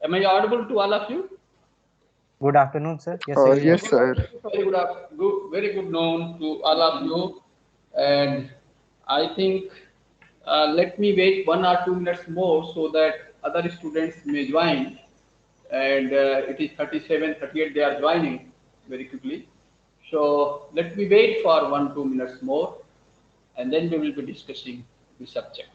Am I audible to all of you? Good afternoon, sir. Yes, sir, you are. Yes, sir. Very good, very good noon to all of you. And I think let me wait 1 or 2 minutes more so that other students may join. And it is 37, 38, they are joining very quickly. So let me wait for 1, 2 minutes more, and then we will be discussing the subject.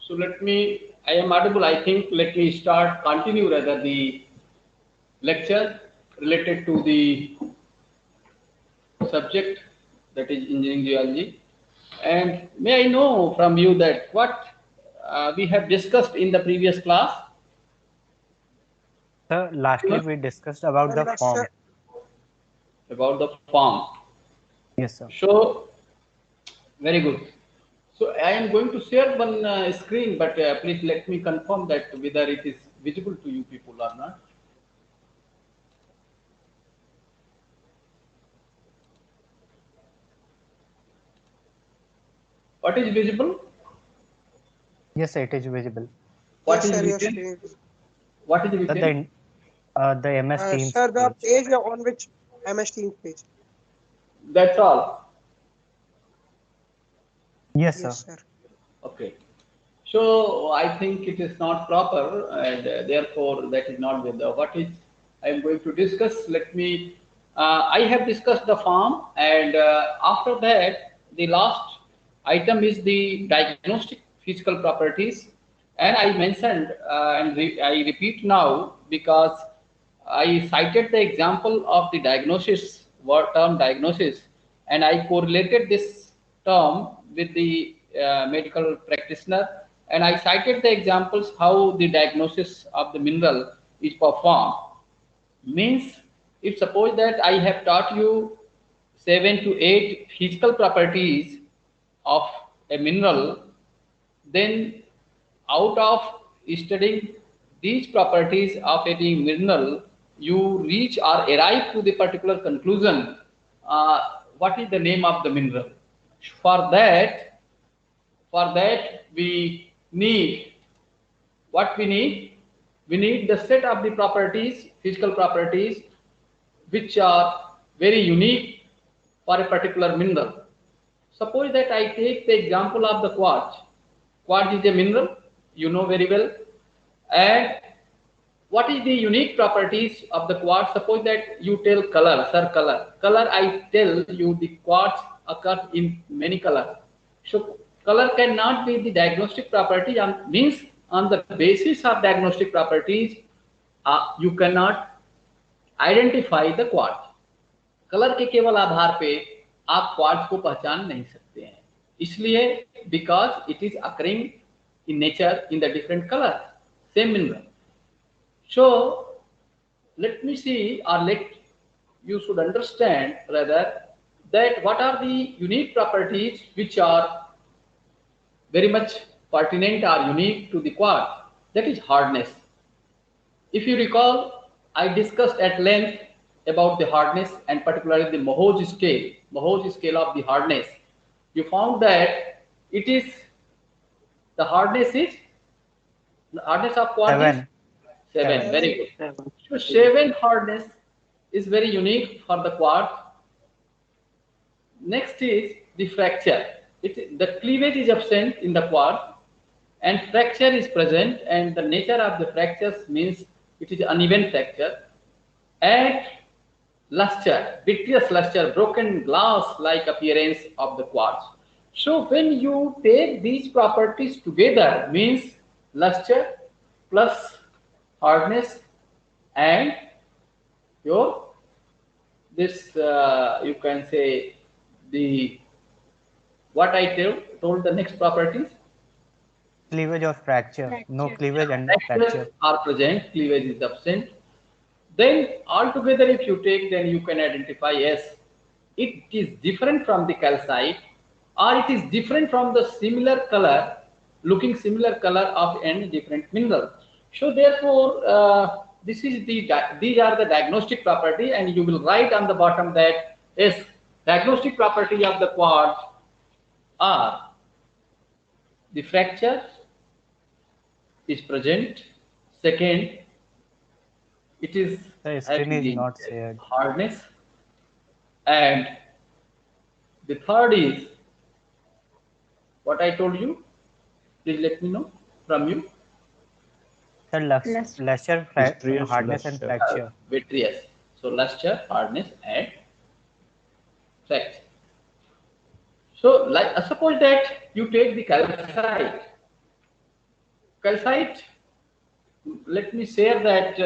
So I am audible, I think. Let me continue rather the lecture related to the subject, that is engineering geology. And may I know from you that what we have discussed in the previous class? Sir, lastly we discussed about the form. About the form. Yes, sir. So, very good. So I am going to share one screen, but please let me confirm that whether it is visible to you people or not. What is visible? Yes, sir, it is visible. What is written? What is written? The MS Teams Sir, the page. page on which MS Teams page. That's all. Yes, Yes, sir. sir. Okay. So I think it is not proper, and therefore that is not with the what is I am going to discuss. Let me. I have discussed the form, and after that, the last item is the diagnostic physical properties, and I mentioned I repeat now because I cited the example of the diagnosis, word term diagnosis, and I correlated this term with the medical practitioner, and I cited the examples how the diagnosis of the mineral is performed. Means, if suppose that I have taught you 7 to 8 physical properties of a mineral, then out of studying these properties of a mineral, you reach or arrive to the particular conclusion. What is the name of the mineral? For that, we need what we need. We need the set of the properties, physical properties, which are very unique for a particular mineral. Suppose that I take the example of the quartz. Quartz is a mineral, you know very well. And what is the unique properties of the quartz? Suppose that you tell color, sir, color. Color, I tell you the quartz occurs in many colors. So color cannot be the diagnostic property, and means on the basis of diagnostic properties, you cannot identify the quartz. Colour के केवल आधार पे आप quartz को पहचान नहीं सकते हैं, इसलिए because it is occurring in nature in the different colour same mineral. So let me see, or let you should understand rather, that what are the unique properties which are very much pertinent or unique to the quartz. That is hardness. If you recall, I discussed at length about the hardness and particularly the Mohs scale of the hardness. You found that it is the hardness of quartz is 7. Very good. So 7 hardness is very unique for the quartz. Next is the fracture. The cleavage is absent in the quartz and fracture is present, and the nature of the fractures means it is uneven fracture. And luster, vitreous luster, broken glass like appearance of the quartz. So when you take these properties together, means luster plus hardness and your this you can say the what I told the next properties. Cleavage or fracture. No cleavage and no fracture. Are present, cleavage is absent. Then altogether if you take, then you can identify, yes, it is different from the calcite, or it is different from the similar color, looking similar color of any different mineral. So therefore, these are the diagnostic property, and you will write on the bottom that, yes, diagnostic property of the quartz are the fracture is present. Second, it is The screen is not shared. hardness, and the third is what I told you. Please let me know from you. Sir, luster, hardness and fracture. Vitreous. So luster, hardness, and fracture. So like suppose that you take the calcite. calcite, let me share that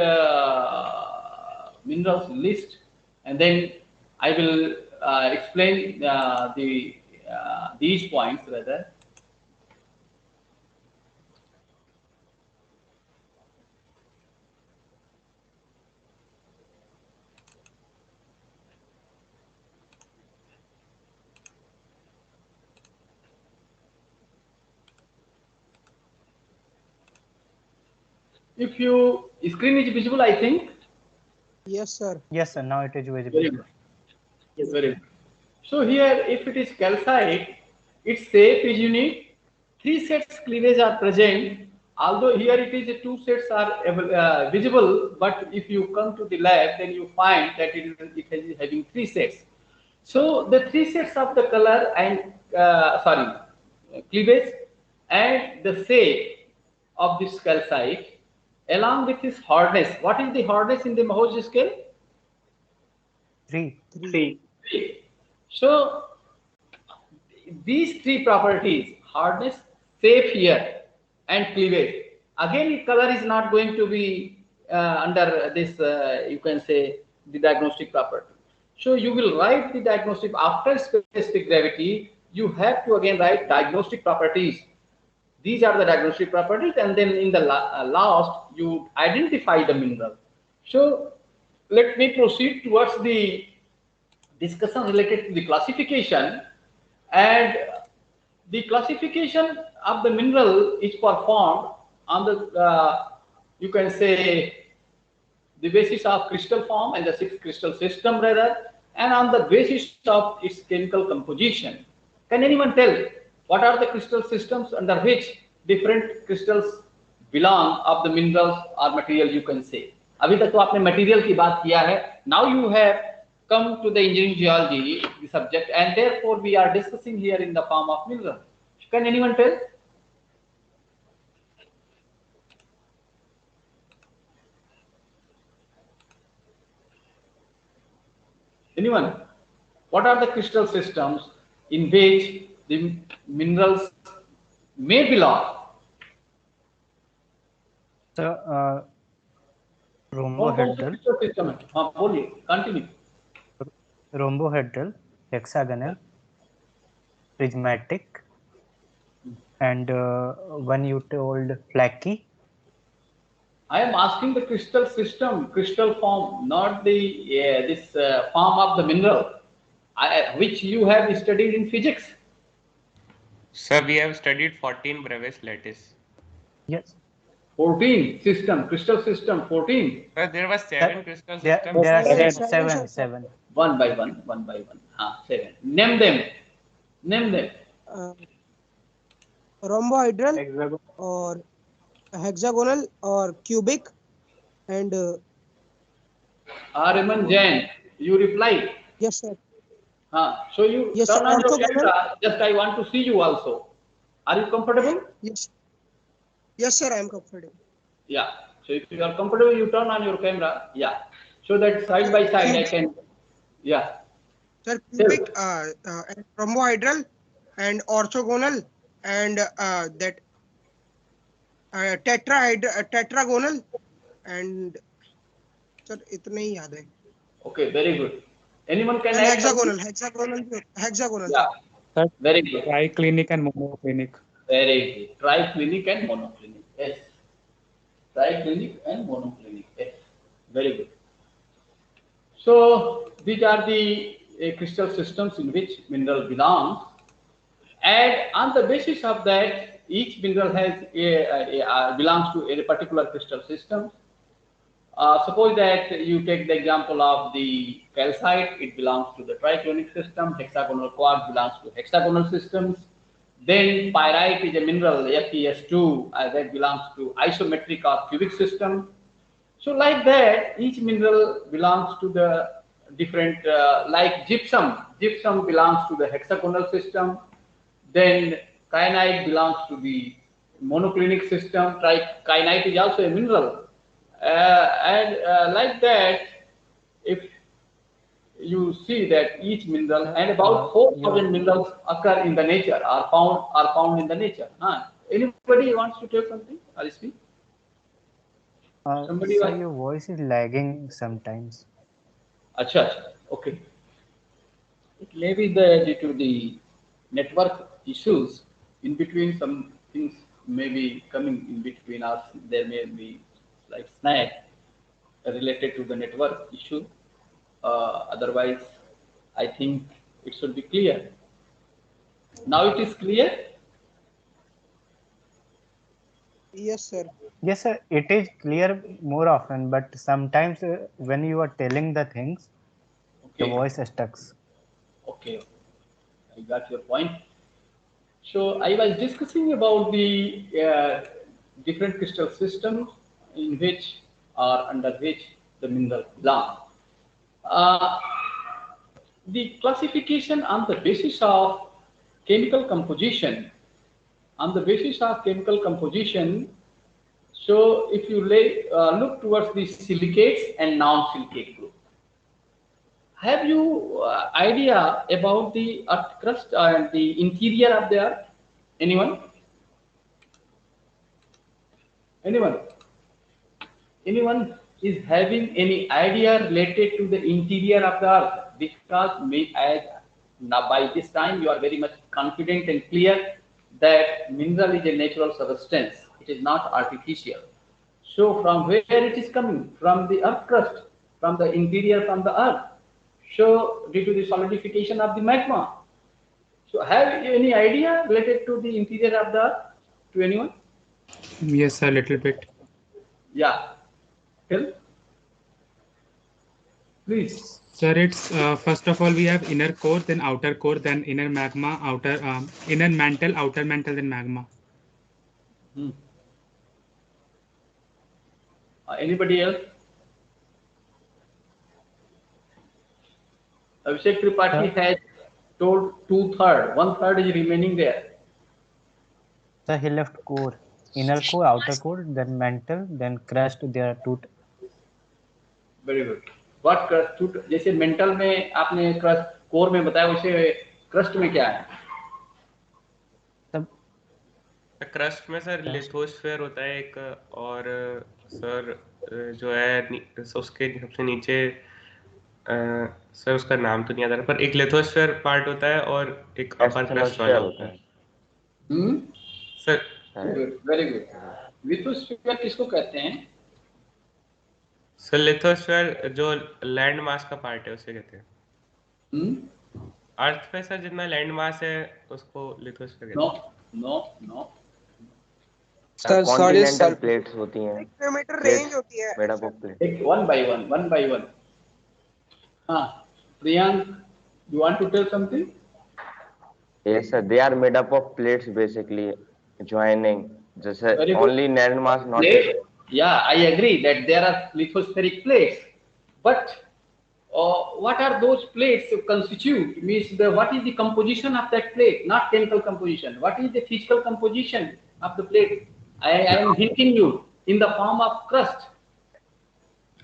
minerals list, and then I will explain these points rather. If you screen is visible, I think. Yes, sir. Yes, sir. Now it is visible. Very good. Yes, very good. So here, if it is calcite, its shape is unique. Three sets cleavage are present. Although here it is two sets are visible, but if you come to the lab, then you find that it is having three sets. So the three sets of the color and cleavage and the shape of this calcite, along with its hardness. What is the hardness in the Mohs scale? 3. 3. So these three properties, hardness, shape here, and cleavage. Again, color is not going to be under this, you can say, the diagnostic property. So you will write the diagnostic after specific gravity. You have to again write diagnostic properties. These are the diagnostic properties, and then in the last, you identify the mineral. So let me proceed towards the discussion related to the classification. And the classification of the mineral is performed on the you can say the basis of crystal form and the six crystal system rather, and on the basis of its chemical composition. Can anyone tell what are the crystal systems under which different crystals belong of the minerals or material, you can say? अभी तक तो आपने material की बात किया है. Now you have come to the engineering geology, the subject, and therefore we are discussing here in the form of mineral. Can anyone tell? Anyone? What are the crystal systems in which the minerals may belong? So, कौन-कौन से rhombohedral, crystal system है? हाँ बोलिए, continue. rhombohedral, hexagonal, prismatic, and one you told flaky. I am asking the crystal system, crystal form, not the this form of the mineral, which you have studied in physics. Sir, we have studied 14 Bravais lattice. Yes. 14 system, crystal system, 14. Sir, there was 7 crystal There systems. are Seven, seven. seven. One by one. 7. Name them. Name them. Rhombohedral or hexagonal or cubic and Raman Jain, you reply. yes, sir. So you Yes, turn sir. on your Orthogonal. camera. Just I want to see you also. Are you comfortable? Yes. Yes, sir. I am comfortable. Yeah. So if you are comfortable, you turn on your camera. Yeah. So that side by side I can. Yeah. Sir, cubic, and rhombohedral and orthogonal and that tetragonal and sir इतने ही याद है. Okay. Very good. Anyone can And add something? hexagonal. Yeah. Sir, Very good. triclinic and monoclinic. Very good. Triclinic and monoclinic. Yes. Triclinic and monoclinic. Yes. Very good. So these are the crystal systems in which mineral belongs, and on the basis of that, each mineral has belongs to a particular crystal system. Suppose that you take the example of the calcite, it belongs to the triclinic system. Hexagonal quartz belongs to hexagonal systems. Then pyrite is a mineral, FeS2, that belongs to isometric or cubic system. So like that, each mineral belongs to the different, like gypsum. Gypsum belongs to the hexagonal system. Then kyanite belongs to the monoclinic system. Kyanite is also a mineral. And like that, if you see that each mineral and about 4,000 minerals occur in the nature, are found in the nature. Anybody wants to tell something? I'll speak. Somebody Sir, was. your voice is lagging sometimes. Acha, acha. Okay. It may be the due to the network issues. In between, some things may be coming in between us. There may be like snag related to the network issue. Otherwise, I think it should be clear. Now it is clear. Yes, sir. Yes, sir, it is clear more often, but sometimes when you are telling the things, the Okay. voice stucks. Okay. I got your point. So I was discussing about the different crystal systems in which or under which the mineral belong. Uh, the classification on the basis of chemical composition, on the basis of chemical composition. So if you look towards the silicates and non-silicate group, have you idea about the earth crust and the interior of the earth? Anyone? Anyone? Anyone is having any idea related to the interior of the earth? Because as now by this time you are very much confident and clear that mineral is a natural substance. It is not artificial. So from where it is coming? From the earth crust, from the interior, from the earth. So due to the solidification of the magma. So have you any idea related to the interior of the earth? To anyone? Yes, a little bit. Yeah. Tell. Please. Sir, it's first of all we have inner core, then outer core, then inner magma, inner mantle, outer mantle, then magma. Hmm. Anybody else? Abhishek Tripathi Sir, has told 2/3. 1/3 is remaining there. sir, he left core, inner core, outer core, then mantle, then crust. There are two. Very good. What crust जैसे mental में आपने crust core में बताया वैसे crust में क्या है? सब क्रस्ट में सर लिथोस्फीयर होता है एक, और सर जो है उसके सबसे नीचे सर उसका नाम तो नहीं याद आ रहा, पर एक लिथोस्फीयर पार्ट होता है और एक अपर क्रस्ट वाला होता है hmm. Sir. Good, very good. Lithosphere किसको कहते हैं? सर लिथोस्फीयर जो लैंड मास का पार्ट है उसे कहते हैं. हम्म. अर्थ पे सर जितना लैंड मास है उसको लिथोस्फीयर नो कहते हैं. No no. Sir sorry continental sir, plates होती हैं, 1 किलोमीटर प्लेट्स रेंज होती है made up sir. Of plate. एक one by one, one by one. हाँ, Priyank, you want to tell something? Yes sir, they are made up of plates basically joining, just Very good. only land mass, not Plate? Yeah, I agree that there are lithospheric plates, but what are those plates to constitute? Means what is the composition of that plate? Not chemical composition. What is the physical composition of the plate? I am hinting you in the form of crust.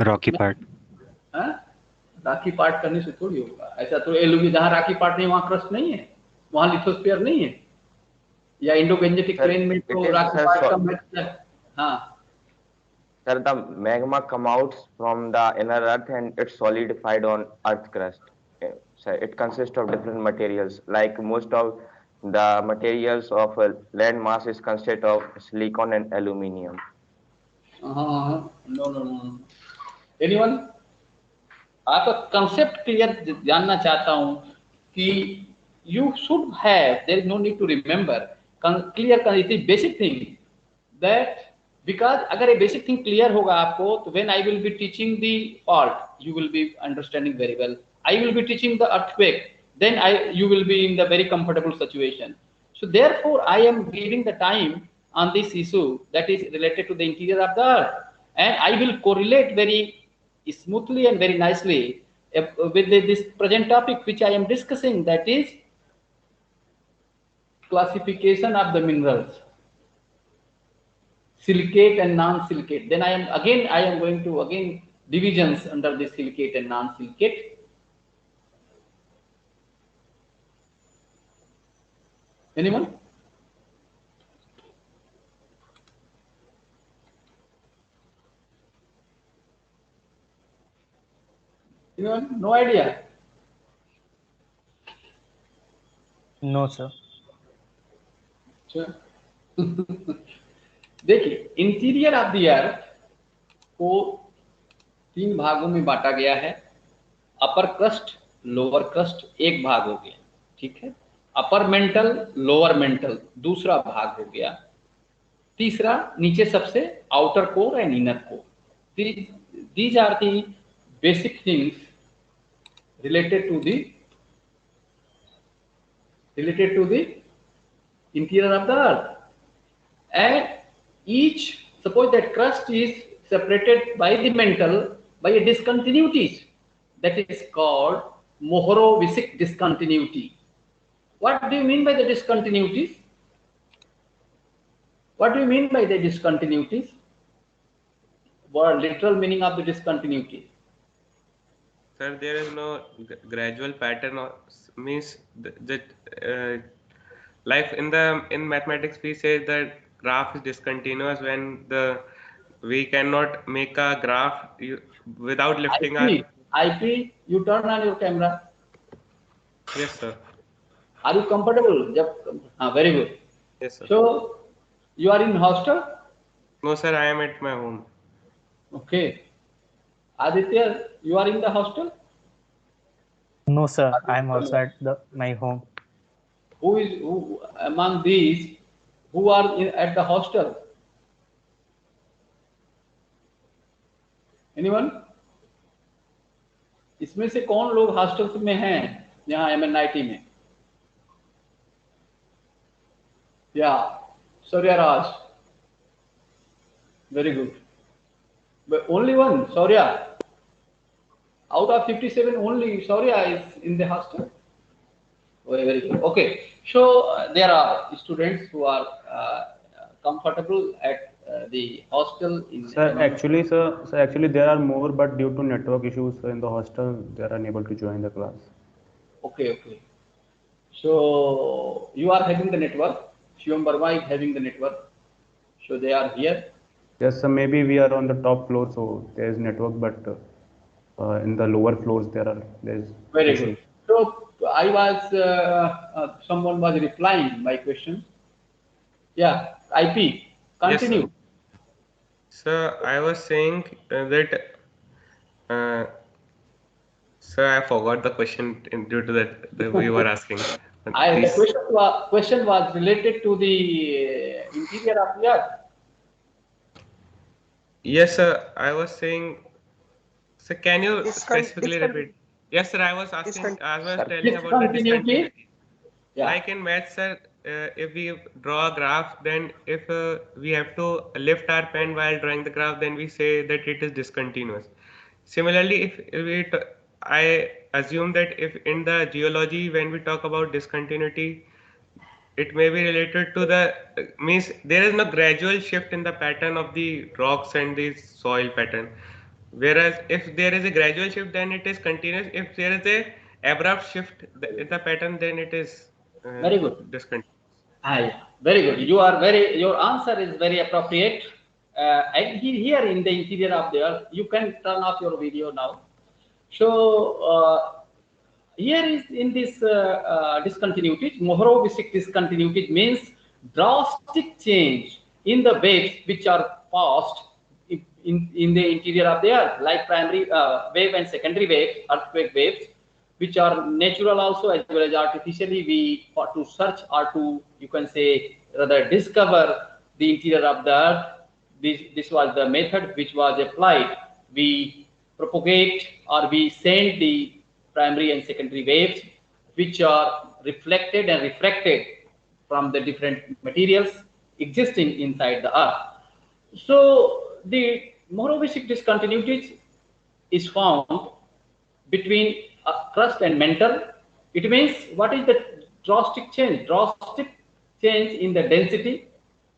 Rocky part. हाँ? राखी part करने से थोड़ी होगा. ऐसा तो aluminium जहाँ राखी part नहीं वहाँ क्रस्ट नहीं है, वहाँ लिथोस्फीयर नहीं है. या इंडोगेंजेटिक Sir, प्लेन में it तो is, राखी sir, पार्ट का मैटर है. हाँ. sir, the magma come out from the inner earth and it's solidified on earth crust. So it consists of different materials, like most of the materials of land mass is consist of silicon and aluminium. No no no. Anyone? आपका concept clear जानना चाहता हूं कि you should have, there is no need to remember, clear it is basic thing that, because अगर ये basic thing clear होगा आपको तो when I will be teaching the fault you will be understanding very well. I will be teaching the earthquake, then you will be in the very comfortable situation. So therefore I am giving the time on this issue that is related to the interior of the earth, and I will correlate very smoothly and very nicely with this present topic which I am discussing, that is classification of the minerals, silicate and non-silicate. Then I am going to again divisions under the silicate and non-silicate. Anyone? Anyone? No idea. No, sir. Sure. देखिए, interior of the अर्थ को 3 भागों में बांटा गया है। अपर crust, lower crust एक भाग हो गया, ठीक है। अपर मेंटल, लोअर मेंटल दूसरा भाग हो गया। तीसरा नीचे सबसे outer core and inner core. These are the basic things related to the interior of the earth. And each, suppose that crust is separated by the mantle by a discontinuities, that is called Mohorovicic discontinuity. What do you mean by the discontinuities? What do you mean by the discontinuities? What literal meaning of the discontinuity? Sir, there is no gradual pattern, or means that like in mathematics we say that graph is discontinuous when we cannot make a graph without lifting our. IP, you turn on your camera. Yes, sir. Are you comfortable? Very good. Yes, sir. So you are in hostel? No, sir, I am at my home. Okay. Aditya, you are in the hostel? No, sir. I am also at my home. Who among these who are at the hostel? Anyone? इसमें से कौन लोग hostel में हैं यहाँ MNIT में? Yeah, Surya Raj. Very good. But only one, Surya. Out of 57, only Surya is in the hostel. Very good. Okay. So there are students who are comfortable at the hostel. Sir, actually there are more, but due to network issues in the hostel, they are unable to join the class. Okay. So you are having the network. Shivam Barma is having the network. So they are here. Yes, sir. Maybe we are on the top floor, so there is network, but in the lower floors there is. Very good. So I was someone was replying my question. Yeah, IP. Continue. Yes, sir, I was saying that. Sir, I forgot the question due to that we were asking. The question was related to the interior of the earth. Yes, sir. I was saying. Sir, can you specifically repeat? Yes, sir. I was asking. I was telling about the discontinuity. Yeah. Like in maths, sir, if we draw a graph, then if we have to lift our pen while drawing the graph, then we say that it is discontinuous. Similarly, I assume that if in the geology, when we talk about discontinuity, it may be related to means there is no gradual shift in the pattern of the rocks and the soil pattern. Whereas if there is a gradual shift, then it is continuous. If there is a abrupt shift in the pattern, then it is very good. Discontinuous. Yeah. Very good. Your answer is very appropriate. And here in the interior of the earth, you can turn off your video now. So here is in this discontinuity, Mohorovicic discontinuity means drastic change in the waves which are passed in the interior of the earth, like primary wave and secondary waves, earthquake waves, which are natural also as well as artificially we for to search or to, you can say, rather discover the interior of the earth. This was the method which was applied. We propagate or we send the primary and secondary waves which are reflected and refracted from the different materials existing inside the earth. So the Mohorovicic discontinuity is found between crust and mantle. It means what is the drastic change? Drastic change in the density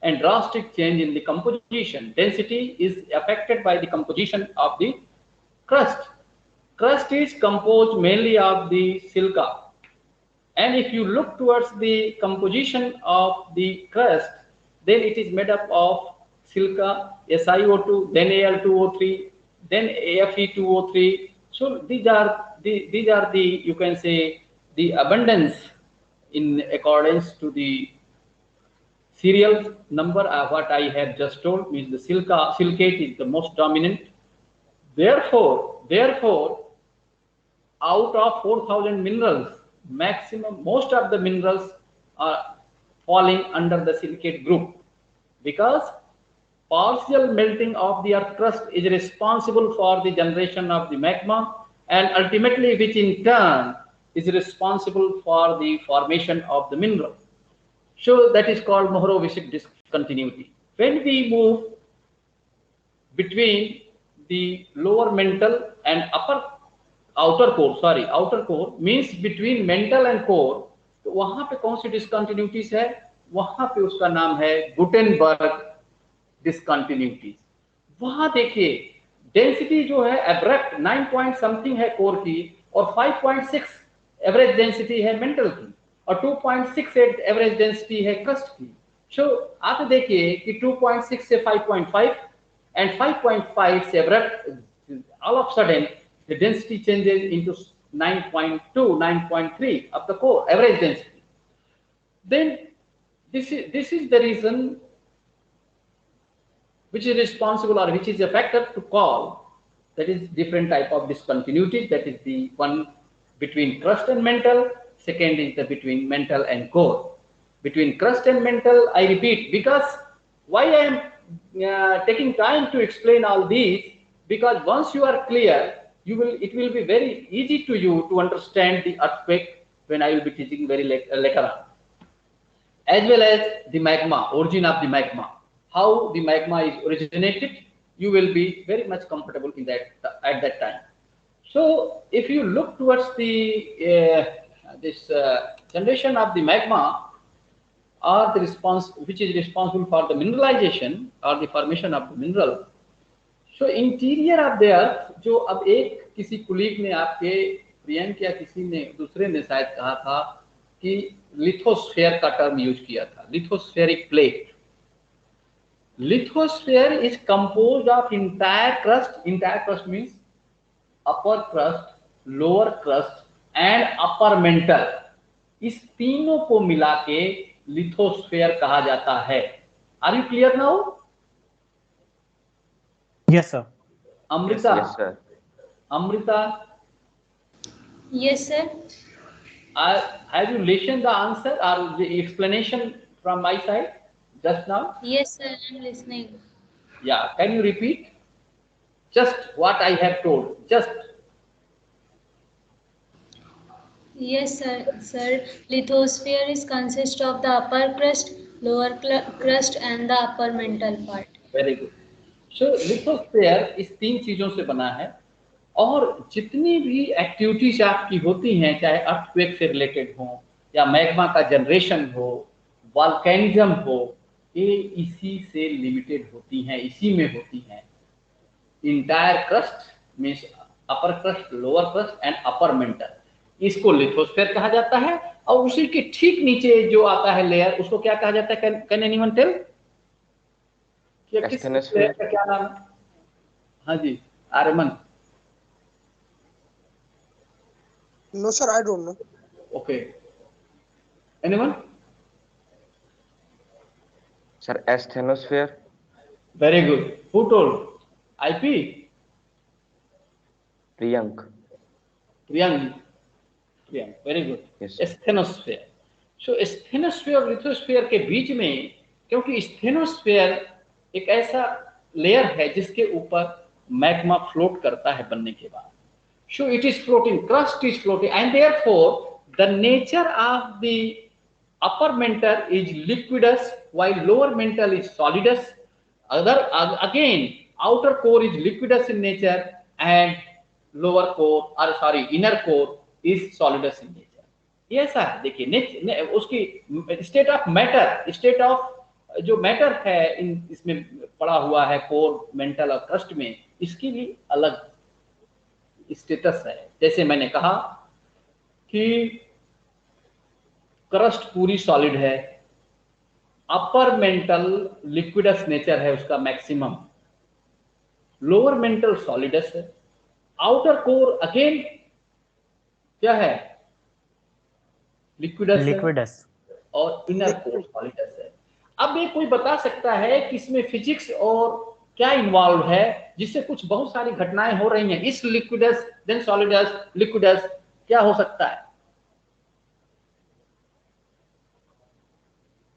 and drastic change in the composition. Density is affected by the composition of the crust. Crust is composed mainly of the silica. And if you look towards the composition of the crust, then it is made up of silica, SiO2, then Al2O3, then AFE2O3, So these are the you can say the abundance in accordance to the serial number. What I have just told means the silicate is the most dominant. Therefore, out of 4,000 minerals, most of the minerals are falling under the silicate group, because partial melting of the earth crust is responsible for the generation of the magma, and ultimately which in turn is responsible for the formation of the mineral. So that is called Mohorovičić discontinuity. When we move between the lower mantle and outer core means between mantle and core, तो वहां पे कौन सी discontinuities है? वहां पे उसका नाम है गुटेनबर्ग डिसकंटिन्यूटीज। वहां देखिए डेंसिटी जो है एब्रप्ट 9 पॉइंट समथिंग है कोर की, और 5.6 एवरेज डेंसिटी है मेंटल की, और 2.68 एवरेज डेंसिटी है क्रस्ट की। सो आप देखिए कि 2.6 से 5.5 and 5.5 से abrupt, all of a sudden the density changes into 9.2, 9.3 of the core average density. Then this is the reason which is responsible, or which is a factor to call, that is different type of discontinuity. That is the one between crust and mantle. Second is the between mantle and core. Between crust and mantle, I repeat, because why I am taking time to explain all these, because once you are clear, it will be very easy to you to understand the earthquake when I will be teaching very later on, as well as the magma, origin of the magma, how the magma is originated. You will be very much comfortable in that at that time. So if you look towards the generation of the magma, or the response which is responsible for the mineralization or the formation of the mineral. So interior of the earth, जो अब एक किसी colleague ने, आपके प्रियंक या किसी ने दूसरे ने शायद कहा था कि लिथोस्फेयर का टर्म यूज किया था, lithospheric plate. Lithosphere is composed of entire crust means upper crust, lower crust and upper mantle. इस तीनों को मिला के लिथोस्फेयर कहा जाता है। Are you clear now? Yes, sir. Amrita? Yes, sir. Amrita? Yes, sir. Have you listened the answer or the explanation from my side just now? Yes, sir, I'm listening. Yeah, can you repeat just what I have told? Just. Yes, sir. Sir, lithosphere is consist of the upper crust, lower crust, and the upper mantle part. Very good. So lithosphere इस तीन चीजों से बना है, और जितनी भी activities आपकी होती हैं, चाहे अर्थक्वेक से रिलेटेड हो या मैग्मा का जनरेशन हो, वॉल्केनिज्म हो, ये इसी से लिमिटेड होती हैं, इसी में होती हैं। Entire crust means upper crust, lower crust and upper mental, इसको लिथोस्फेयर कहा जाता है। और उसी के ठीक नीचे जो आता है लेयर, उसको क्या कहा जाता है? Can anyone tell? किस लेयर का क्या नाम है? हाँ जी, Aryaman. No, sir, I don't know. Okay. Anyone? Sir, asthenosphere. Very good. Who told? IP? Priyank. Priyank. Very good. Yes. Asthenosphere. So asthenosphere और lithosphere के बीच में, क्योंकि asthenosphere एक ऐसा लेयर है जिसके ऊपर मैग्मा फ्लोट करता है बनने के बाद। So it is floating, crust is floating, and therefore the nature of the upper mantle is liquidus while lower mantle is solidus. Again, outer core is liquidus in nature and inner core is solidus in nature. ये ऐसा है। देखिए उसकी state of matter, state of जो matter है इसमें पड़ा हुआ है कोर, मेंटल और क्रस्ट में, इसकी भी अलग स्टेटस है। जैसे मैंने कहा कि क्रस्ट पूरी सॉलिड है, अपर मेंटल लिक्विडस नेचर है उसका मैक्सिमम, लोअर मेंटल सॉलिडस है, आउटर कोर अगेन क्या है, लिक्विडस है, लिक्विडस। और इनर कोर सॉलिडस है। अब ये कोई बता सकता है कि इसमें फिजिक्स और क्या इन्वॉल्व है, जिससे कुछ बहुत सारी घटनाएं हो रही हैं इस लिक्विडस देन सॉलिडस लिक्विडस, क्या हो सकता है?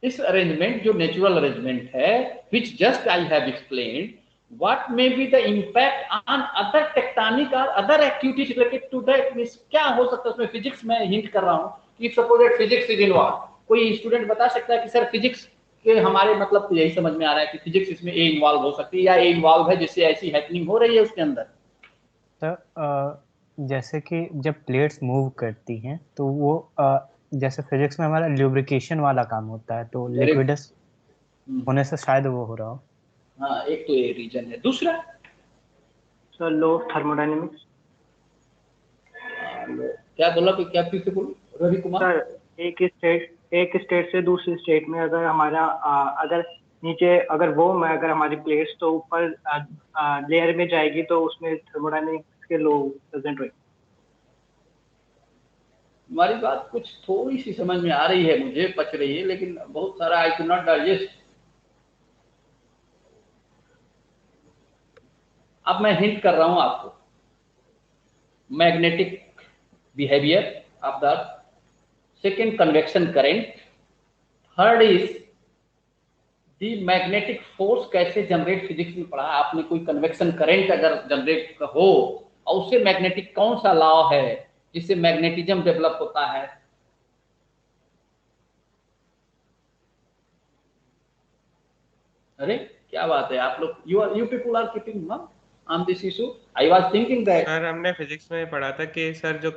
इस अरेंजमेंट जो नेचुरल अरेंजमेंट है which just I have explained, what may be the impact on other tectonic or other activities related to that, means क्या हो सकता है उसमें? फिजिक्स में हिंट कर रहा हूं कि suppose that physics is involve. कोई स्टूडेंट बता सकता है कि सर फिजिक्स के हमारे मतलब तो यही समझ में आ रहा है कि फिजिक्स इसमें ए इन्वॉल्व हो सकती है या ए इन्वॉल्व है जिससे ऐसी हैपनिंग हो रही है उसके अंदर। तो जैसे कि जब प्लेट्स मूव करती हैं तो वो जैसे फिजिक्स में हमारा ल्यूब्रिकेशन वाला काम होता है, तो लिक्विडस होने से शायद वो हो रहा हो। हाँ, एक तो ये रीजन है। दूसरा सर लॉ ऑफ थर्मोडायनेमिक्स। क्या बोला कि क्या फिर से बोलो रवि कुमार? सर एक स्टेट से दूसरी स्टेट में अगर हमारा अगर नीचे अगर वो में अगर हमारी प्लेट्स तो ऊपर लेयर में जाएगी तो उसमें थर्मोडायनेमिक्स के लॉ प्रेजेंट होंगे। हमारी बात कुछ थोड़ी सी समझ में आ रही है, मुझे पच रही है, लेकिन बहुत सारा आई कैन नॉट डाइजेस्ट। अब मैं हिंट कर रहा हूं आपको, magnetic behaviour of the second convection current, third is the magnetic force कैसे जनरेट, फिजिक्स में पढ़ा आपने, कोई कन्वेक्शन करंट अगर जनरेट हो और उससे मैग्नेटिक कौन सा लॉ है जिससे मैग्नेटिज्म डेवलप होता है? अरे क्या बात है आप लोग, you people are keeping mum on this issue. I was thinking that sir हमने फिजिक्स में पढ़ा था कि सर जो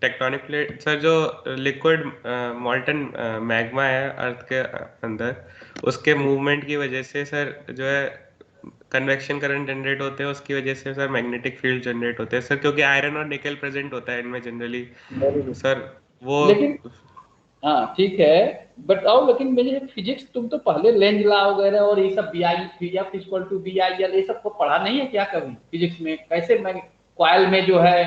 टेक्टोनिक प्लेट, सर जो लिक्विड मॉल्टन मैग्मा है अर्थ के अंदर, उसके मूवमेंट की वजह से सर जो है कन्वेक्शन करंट जनरेट होते हैं, उसकी वजह से सर मैग्नेटिक फील्ड जनरेट होते हैं सर, क्योंकि आयरन और निकल प्रेजेंट होता है इनमें जनरली सर वो। लेकिन हाँ ठीक है, बट आओ, लेकिन मुझे फिजिक्स तुम तो पहले लेंज लॉ वगैरह और ये सब BI इक्वल टू BIL ये सब को पढ़ा नहीं है क्या कभी फिजिक्स में? कैसे कॉइल में जो है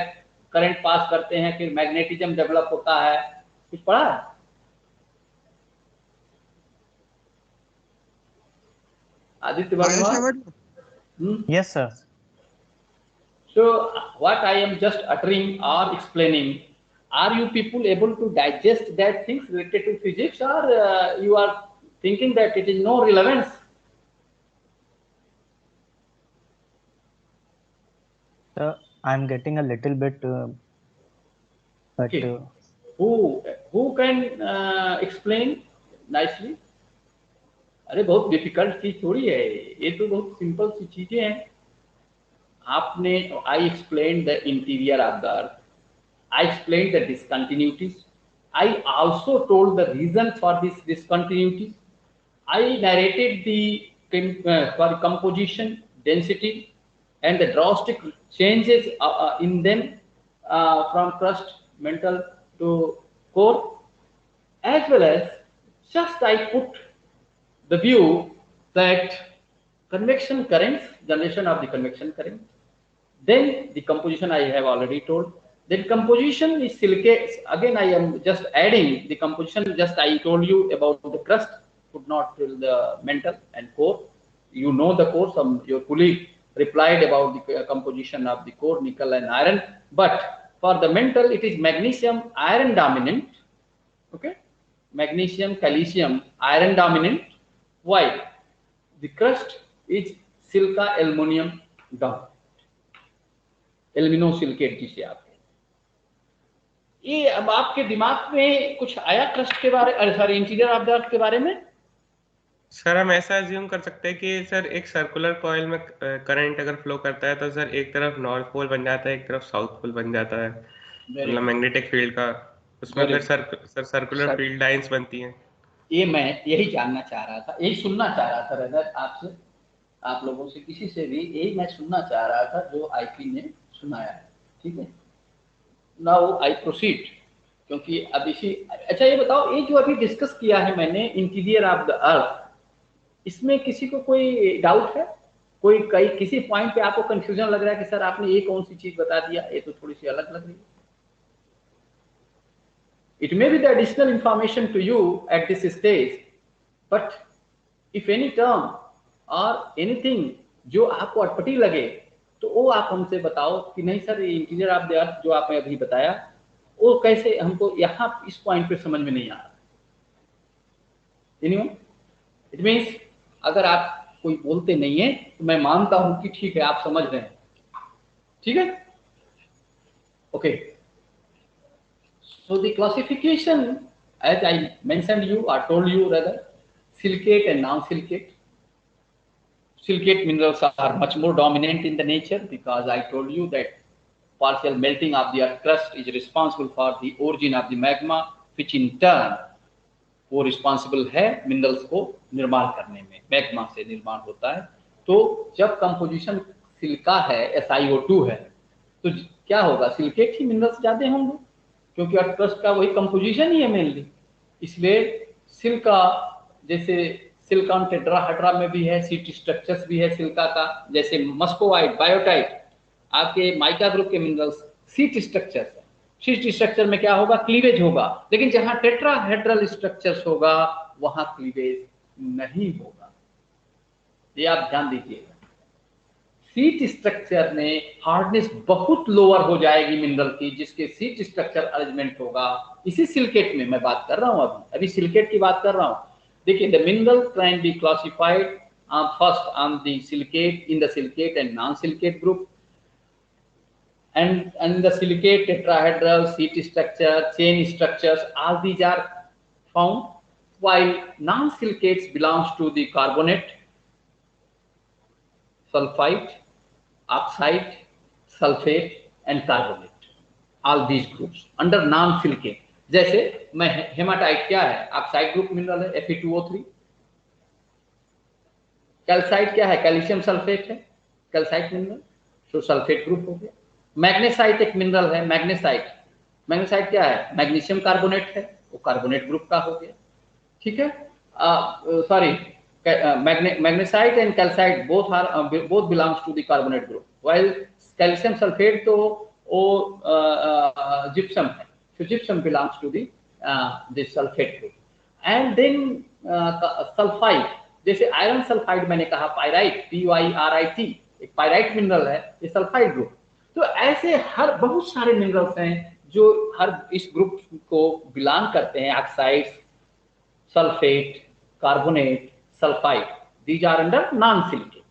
करंट पास करते हैं फिर मैग्नेटिज्म डेवलप होता है, कुछ पढ़ा है? Aditya Verma? Yes sir. So what I am just uttering or explaining, are you people able to digest that things related to physics, or you are thinking that it is no relevance? I'm getting a little bit, but Okay. Who can explain nicely? अरे बहुत difficult चीज थोड़ी है ये, तो बहुत simple सी चीजें हैं। आपने I explain the interior of the earth, I explain the discontinuities, I also told the reason for this discontinuities, I narrated the for composition, density and the drastic changes in them from crust, mantle to core, as well as just I put the view that convection currents, generation of the convection current, then the composition I have already told. Then composition is silicate. Again, I am just adding the composition. Just I told you about the crust, could not fill the mantle and core. You know the core. Some your colleague replied about the composition of the core, nickel and iron. But for the mantle, it is magnesium iron dominant. Okay, magnesium, calcium, iron dominant. Why? The crust is silica aluminum dominant. एल्यूमिनोसिलिकेट जिसे आप, ये अब आपके दिमाग में कुछ आया crust के बारे, अरे सॉरी इंटीरियर ऑफ द अर्थ के बारे में? सर हम ऐसा अज्यूम कर सकते हैं कि सर एक सर्कुलर कॉइल में करंट अगर फ्लो करता है तो सर एक तरफ नॉर्थ पोल बन जाता है, एक तरफ साउथ पोल बन जाता है, मतलब मैग्नेटिक फील्ड का, उसमें फिर सर सर्कुलर फील्ड लाइंस बनती हैं। ये मैं यही जानना चाह रहा था, यही सुनना चाह रहा था रदर आपसे, आप लोगों से, किसी से भी यही मैं सुनना चाह रहा था जो आईपी ने सुनाया है। ठीक है, नाउ आई प्रोसीड, क्योंकि अब इसी, अच्छा ये बताओ, ये जो अभी डिस्कस किया है मैंने इंटीरियर ऑफ द अर्थ, इसमें किसी को कोई डाउट है, कोई कई किसी पॉइंट पे आपको कंफ्यूजन लग रहा है कि सर आपने ये कौन सी चीज बता दिया, ये तो थोड़ी सी अलग लग रही है. It may be the additional information to you at this stage, but if any term or anything जो आपको अटपटी लगे तो वो आप हमसे बताओ कि नहीं सर ये इंटीजर ऑफ द अर्थ जो आपने अभी बताया वो कैसे हमको यहाँ इस पॉइंट पे समझ में नहीं आ रहा. Anyone? It means अगर आप कोई बोलते नहीं है तो मैं मानता हूं कि ठीक है आप समझ रहे हैं. ठीक है, okay. So the classification, as I mentioned you or told you rather, silicate and non-silicate. Silicate minerals are much more dominant in the nature because I told you that partial melting of the earth crust is responsible for the origin of the magma, which in turn वो responsible है minerals को निर्माण करने में. Magma से निर्माण होता है. तो जब कंपोजिशन सिलिका है, SiO2 है, तो क्या होगा, सिलिकेट ही मिनरल्स ज्यादा होंगे क्योंकि अर्थ क्रस्ट का वही कंपोजिशन ही है मेनली. इसलिए सिलिका जैसे सिलिकॉन टेट्राहेड्रा में भी है, सीट स्ट्रक्चर्स भी है सिलिका का, जैसे मस्कोवाइट, बायोटाइट, आपके माइका ग्रुप के मिनरल्स सीट स्ट्रक्चर्स है. सीट स्ट्रक्चर में क्या होगा, क्लीवेज होगा, लेकिन जहां टेट्राहेड्रल स्ट्रक्चर्स होगा वहां क्लीवेज नहीं होगा. ये आप ध्यान दीजिएगा. सीट स्ट्रक्चर में हार्डनेस बहुत लोअर हो जाएगी मिनरल की, जिसके सीट स्ट्रक्चर अरेंजमेंट होगा. इसी सिलिकेट में मैं बात कर रहा हूं, अभी सिलिकेट की बात कर रहा हूं. देखिए, the mineral can be classified first on the silicate, in the silicate and non silicate group. And the silicate, tetrahedral, sheet structure, chain structures, all these are found, while non-silicates belongs to the carbonate, sulfite, oxide, sulfate and carbonate. All these groups under non-silicate. जैसे मैं haematite क्या है, oxide group mineral है, Fe2O3. Calcite क्या है, calcium sulphate है, calcite mineral, तो sulphate group हो गया. मैग्नेसाइट एक मिनरल है, मैग्नेसाइट. मैग्नेसाइट क्या है, मैग्नीशियम कार्बोनेट है, वो कार्बोनेट ग्रुप का हो गया. ठीक है, sorry, magnesite and calcite both belongs to the carbonate group, while calcium sulphate तो वो जिप्सम है, so gypsum belongs to the sulfate group. And then sulfide, जैसे आयरन सल्फाइड मैंने कहा, पायराइट, PyRIT एक पायराइट मिनरल है, ये सल्फाइड ग्रुप. तो ऐसे हर बहुत सारे मिनरल्स हैं जो हर इस ग्रुप को बिलोंग करते हैं. Oxides, sulphate, carbonate, sulphide, these are under non silicate.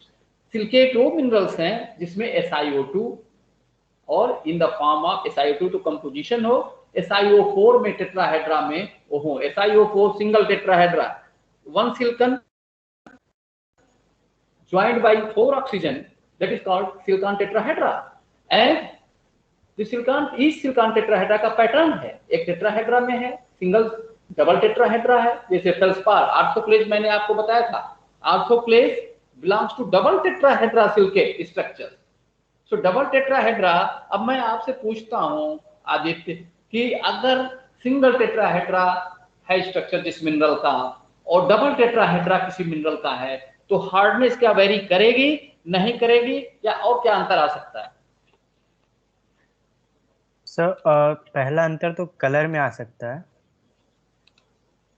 Silicate वो मिनरल्स हैं जिसमें SiO2 और in the form of SiO2 तो कंपोजिशन हो, SiO4 में टेट्राहेड्रा में वो हो, SiO4 single tetrahedra, one silicon joined by 4 oxygen, that is called silicon tetrahedra. And the silicon is silicon tetrahedra का पैटर्न है. एक टेट्राहेड्रा में है, सिंगल डबल टेट्राहेड्रा है, जैसे फेल्सपार, आर्थोक्लेज मैंने आपको बताया था, orthoclase belongs to double tetrahedra silicate structure. So double tetrahedra. अब मैं आपसे पूछता हूं आदित्य कि अगर सिंगल टेट्राहेड्रा है स्ट्रक्चर जिस मिनरल का और डबल टेट्राहेड्रा किसी मिनरल का है, तो हार्डनेस क्या वेरी करेगी, नहीं करेगी, या और क्या अंतर आ सकता है? सर पहला अंतर तो कलर में आ सकता है,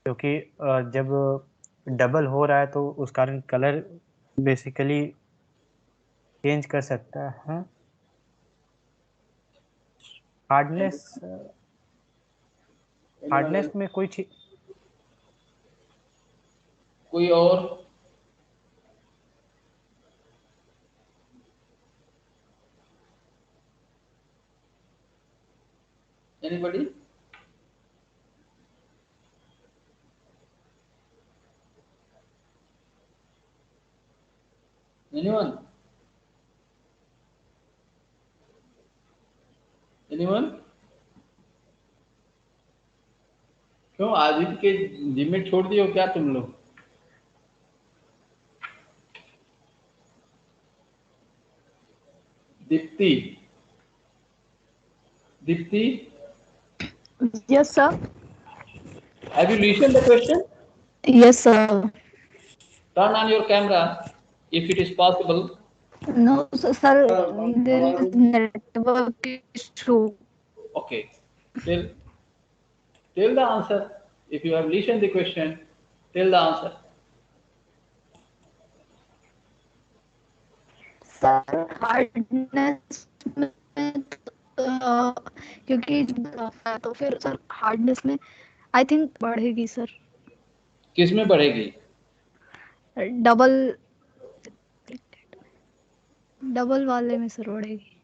क्योंकि जब डबल हो रहा है तो उस कारण कलर बेसिकली चेंज कर सकता है. हार्डनेस में कोई और anybody? Anyone? क्यों आदित्य के जिम्मे छोड़ दिए हो क्या तुम लोग? Deepti. Yes, sir. Have you listened the question? Yes, sir. Turn on your camera if it is possible. No, sir, there is network issue. Okay. Tell the answer. If you have listened the question, tell the answer. Sir hardness में क्योंकि बर्फ है तो फिर sir hardness में I think बढ़ेगी sir. किस में बढ़ेगी? डबल वाले में सर बढ़ेगी।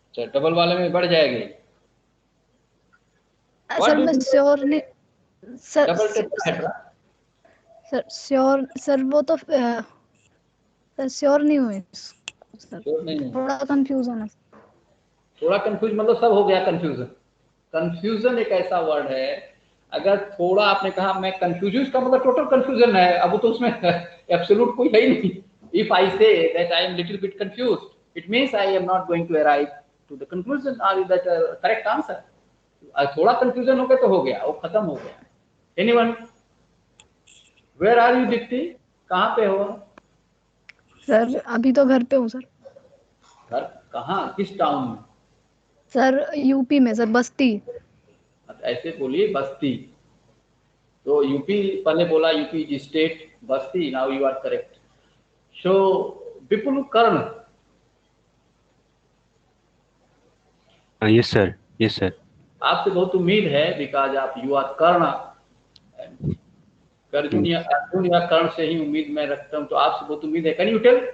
अच्छा, डबल वाले में बढ़ जाएगी। सर मैं श्योर नहीं sir. Double tetrahedra sir sure sir वो तो सर श्योर नहीं हुए सर, थोड़ा कंफ्यूजन है। थोड़ा कंफ्यूज मतलब सब हो गया कंफ्यूजन। कंफ्यूजन एक ऐसा वर्ड है, अगर थोड़ा आपने कहा मैं कंफ्यूज हूं, इसका मतलब टोटल कंफ्यूजन है। अब तो उसमें एब्सोल्यूट कोई है ही नहीं। If I say that I am little bit confused, it means I am not going to arrive to the conclusion और इज दैट करेक्ट आंसर। थोड़ा कंफ्यूजन हो गया तो हो गया, वो खत्म हो गया। Anyone, where are you Dipti? कहाँ पे हो? सर अभी तो घर पे हूँ सर। घर कहाँ, किस टाउन में? सर यूपी में सर, बस्ती। ऐसे बोलिए बस्ती। तो यूपी पहले बोला, UP is state, Basti, now you are correct. So Vipul Karn. Yes sir, yes sir. आपसे बहुत उम्मीद है बिकॉज आप यू आर कर्ण। अर्जुन या कर्ण से ही उम्मीद मैं रखता हूँ, तो आपसे बहुत उम्मीद है। Can you tell?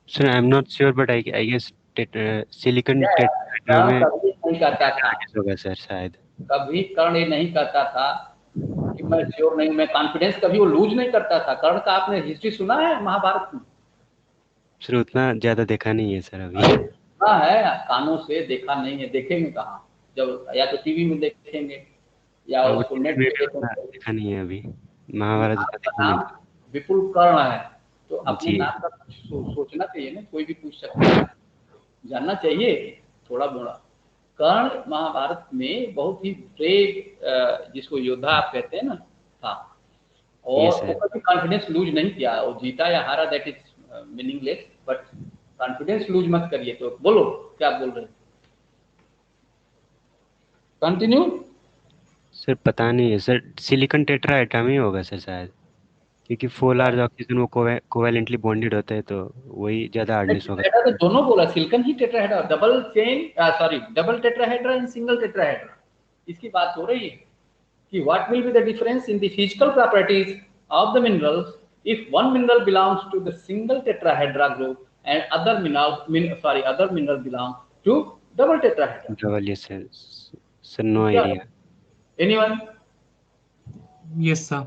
Sir I am not sure but I guess silicon tetrahedra में नहीं करता था होगा सर शायद। कभी कर्ण ये नहीं करता था कि मैं श्योर नहीं, मैं कॉन्फिडेंस कभी वो लूज नहीं करता था। कर्ण का आपने हिस्ट्री सुना है महाभारत में? सर उतना ज्यादा देखा नहीं है सर अभी। सुना है, कानों से देखा नहीं है। देखेंगे कहाँ? जब या तो टीवी में देखेंगे या उसको नेट पे देखा नहीं है अभी महाभारत। आपका नाम विपुल कर्ण है तो अपने नाम का सोचना चाहिए ना, कोई भी पूछ सकता है, जानना चाहिए थोड़ा मोड़ा। कर्ण महाभारत में बहुत ही ब्रेव, जिसको योद्धा आप कहते हैं ना, था। और वो कभी कॉन्फिडेंस लूज नहीं किया। वो जीता या हारा that is meaningless, but confidence lose मत करिए। तो बोलो क्या बोल रहे हैं, कंटिन्यू। सर पता नहीं है सर, सिलिकॉन टेट्राहेड्रा में होगा सर शायद, क्योंकि 4 लार्ज ऑक्सीजन वो कोवैलेंटली बॉन्डेड होता है तो वही ज्यादा हार्डनेस होगा। तो दोनों बोला, सिलिकॉन ही tetrahedra, double chain sorry double tetrahedra and single tetrahedra, इसकी बात हो रही है कि what will be the difference in the physical properties of the minerals if one mineral belongs to the single tetrahedra group and other mineral belong to double tetrahedra. Double, yes sir, no idea. Anyone? Yes sir.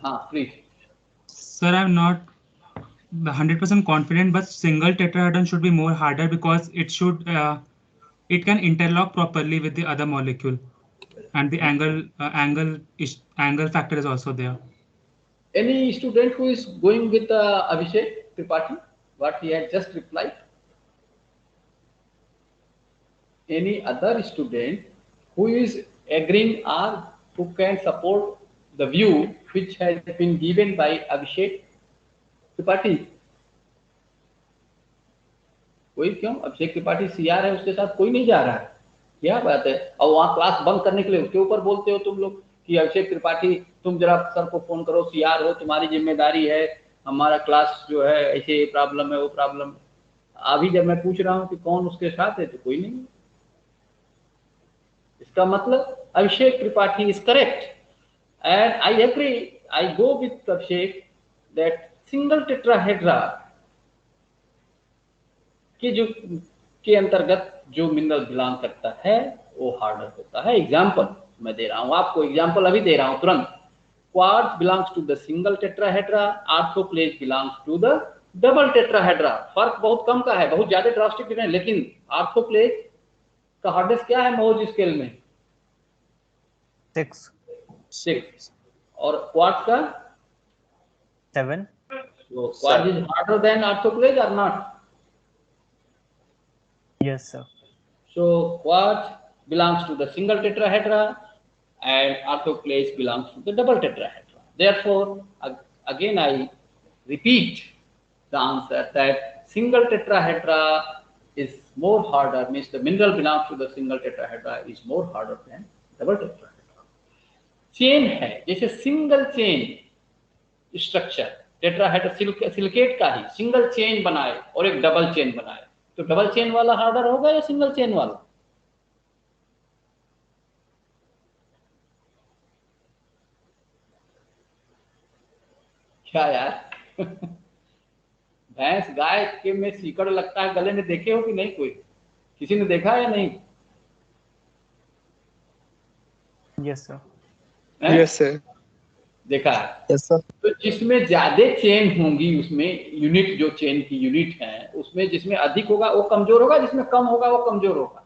हाँ please. Sir, I'm not 100% confident, but single tetrahedron should be more harder because it can interlock properly with the other molecule, and the angle factor is also there. Any student who is going with Abhishek Tripathi, what he had just replied? Any other student who is agreeing or who can support the view which has been given by Abhishek Tripathi? कोई क्यों? अभिषेक Tripathi CR है, उसके साथ कोई नहीं जा रहा है, क्या बात है? और वहाँ क्लास बंक करने के लिए उसके ऊपर बोलते हो तुम लोग कि अभिषेक त्रिपाठी तुम जरा सर को फोन करो, सीआर हो, तुम्हारी जिम्मेदारी है, हमारा क्लास जो है ऐसे प्रॉब्लम है वो प्रॉब्लम। अभी जब मैं पूछ रहा हूँ कि कौन उसके साथ है तो कोई नहीं। इसका मतलब Abhishek Tripathi is correct and I agree, I go with Abhishek that single tetrahedra के अंतर्गत जो मिनरल बिलोंग करता है वो हार्डर होता है। एग्जाम्पल मैं दे रहा हूँ आपको, एग्जाम्पल अभी दे रहा हूँ तुरंत। Quartz belongs to the single tetrahedra, orthoclase belongs to the double tetrahedra. फर्क बहुत कम का है, बहुत ज्यादा ड्रास्टिक नहीं, लेकिन आर्थोक्लेज का हार्डनेस क्या है महोज स्केल में? 6 और क्वार्ट्ज का 7। So quartz is harder than orthoclase or not? Yes sir. So quartz belongs to the single tetrahedra and orthoclase belongs to the double tetrahedra. Therefore again I repeat the answer that single tetrahedra is more harder, means the mineral belongs to the single tetrahedra is more harder than double tetrahedra. Chain है, जैसे single chain structure tetrahedra silicate का ही single chain बनाए और एक double chain बनाए, तो double chain वाला harder होगा या सिंगल चेन वाला? क्या यार भैंस गाय के में सीकड़ लगता है गले में, देखे हो कि नहीं? कोई किसी ने देखा है या नहीं? यस सर, यस सर, देखा है। Yes sir. तो जिसमें ज्यादा चेन होंगी, उसमें यूनिट जो चेन की यूनिट है उसमें जिसमें अधिक होगा वो कमजोर होगा, जिसमें कम होगा वो कमजोर होगा।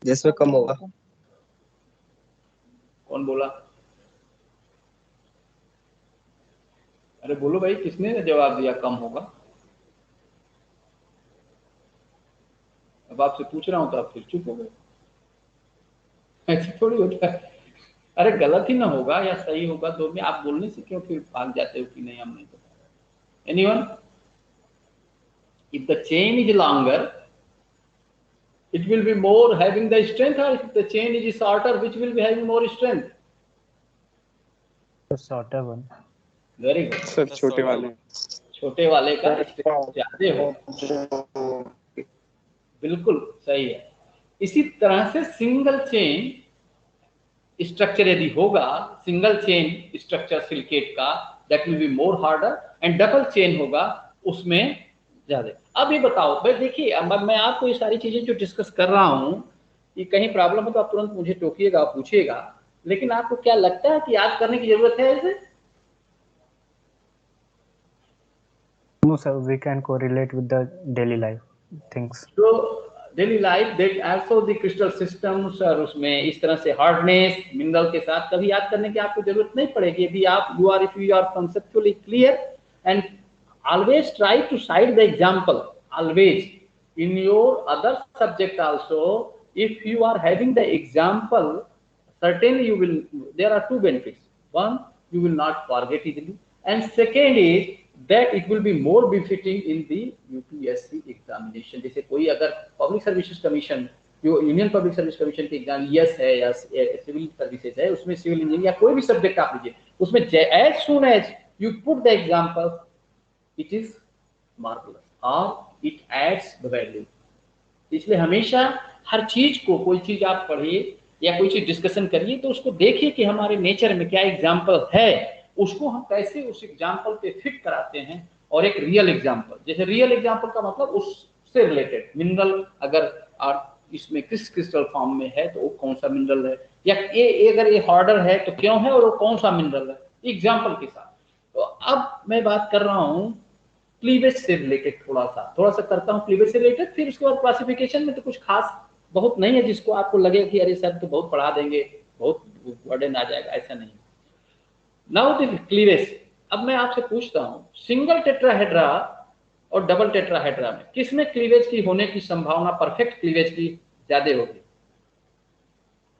जिसमें कम होगा। कौन बोला? अरे बोलो भाई, किसने जवाब दिया कम होगा? अब आपसे पूछ रहा हूं तो आप फिर चुप हो गए। ऐसे थोड़ी होता है। अरे गलत ही ना होगा या सही होगा, दो में आप बोलने से क्यों फिर भाग जाते हो कि नहीं हम नहीं पता। Anyone? If the chain is longer, it will be more having the strength, or if the chain is shorter, which will be having more strength? The shorter one. Very good. Sir छोटे वाले। छोटे वाले का ज्यादा हो, बिल्कुल सही है। इसी तरह से सिंगल चेन स्ट्रक्चर यदि होगा, सिंगल चेन स्ट्रक्चर सिलिकेट का, that will be more harder, and double chain होगा उसमें ज्यादा। अब ये बताओ भाई, देखिए अब मैं आपको ये सारी चीजें जो डिस्कस कर रहा हूँ, ये कहीं प्रॉब्लम हो तो आप तुरंत मुझे टोकिएगा, पूछिएगा, लेकिन आपको क्या लगता है कि याद करने की जरूरत है इसे? No sir, we can correlate with the daily life things. So daily life, that also the crystal systems, और उसमें इस तरह से हार्डनेस मिनरल के साथ कभी याद करने की आपको जरूरत नहीं पड़ेगी। अभी आप if you are conceptually clear, and always try to cite the example, always in your other subject also. If you are having the example, certainly you will, there are two benefits. One, you will not forget easily, and second is that it will be more befitting in the UPSC examination. जैसे कोई अगर public services commission, जो union public service commission के exam yes है या civil services है, उसमें civil engineering या कोई भी सब्जेक्ट आप लीजिए, उसमें as soon as you put the example, it is marvellous और इट एड्स द वैल्यू। इसलिए हमेशा हर चीज को, कोई चीज आप पढ़िए या कोई चीज डिस्कशन करिए तो उसको देखिए कि हमारे नेचर में क्या एग्जाम्पल है, उसको हम कैसे उस एग्जाम्पल पे फिट कराते हैं। और एक रियल एग्जाम्पल, जैसे रियल एग्जाम्पल का मतलब उससे रिलेटेड मिनरल, अगर और इसमें किस क्रिस्टल फॉर्म में है तो वो कौन सा मिनरल है, या ये अगर ये हार्डर है तो क्यों है और वो कौन सा मिनरल है, एग्जाम्पल के साथ। तो अब मैं बात कर रहा हूँ क्लीवेज से रिलेटेड, थोड़ा सा करता हूँ क्लीवेज से रिलेटेड, फिर उसके बाद क्लासिफिकेशन में तो कुछ खास बहुत नहीं है जिसको आपको लगे कि अरे सर तो बहुत पढ़ा देंगे, बहुत बर्डन आ जाएगा, ऐसा नहीं। Now the cleavage. अब मैं आपसे पूछता हूँ, सिंगल टेट्राहेड्रा और डबल टेट्राहेड्रा में किसमें क्लीवेज की होने की संभावना, परफेक्ट क्लीवेज की ज्यादा होगी?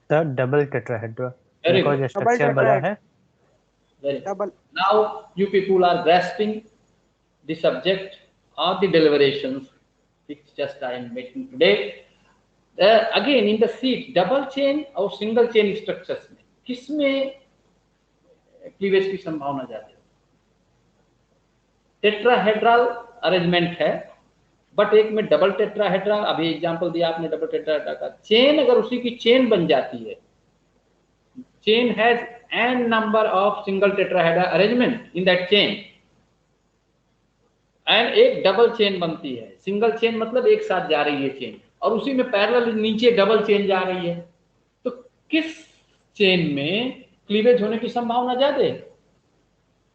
The double tetrahedra, because structure बड़ा है। Double. Now you people are grasping the subject or the deliberations which just I am making today. Again in the seat, double chain और single chain structures में किसमें cleavage की संभावना ज्यादा है? Tetrahedral arrangement है, बट एक में डबल टेट्राहेड्रा, अभी एग्जांपल दिया आपने डबल टेट्राहेड्रा का, चेन अगर उसी की चेन बन जाती है, chain has n number of single tetrahedra arrangement in that chain, and एक डबल चेन बनती है। सिंगल चेन मतलब एक साथ जा रही है चेन, और उसी में पैरेलल नीचे डबल चेन जा रही है, तो किस चेन में क्लीवेज होने की संभावना ज्यादा है?